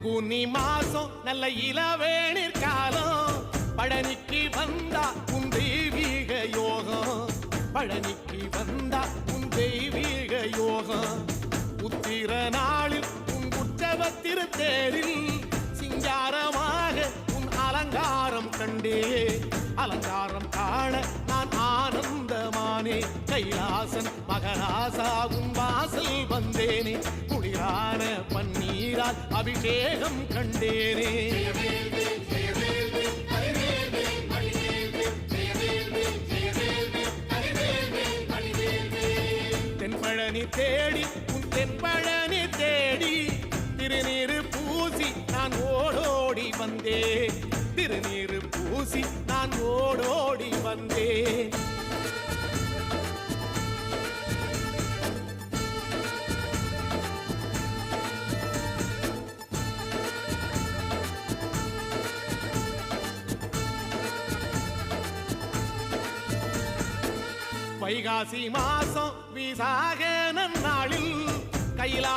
கூனி மாசம் நல்ல இளவேணிற் காலம் பழனிக்கு வந்தா உன் தெய்வீக யோகம் பழனிக்கு வந்தா உன் தெய்வீக யோகம் உத்திர நாளில் உன் உற்சவ தேரில் சிங்காரமாக உன் அலங்காரம் கண்டே அலங்காரம் காண நான் ஆனந்தமானே கைலாசன் மகராசாவும் வாசல் வந்தேனே குளிரான பன்னீரால் அபிஷேகம் கண்டேனே தென்பழனி தேடி உன் தென்பழனி தேடி திருநீரு பூசி நான் ஓடோடி வந்தேன் திருநீரு பூசி நான் ஓடோடி வந்தேன் வைகாசி மாசம் விசாக நன்னாளில் கைலா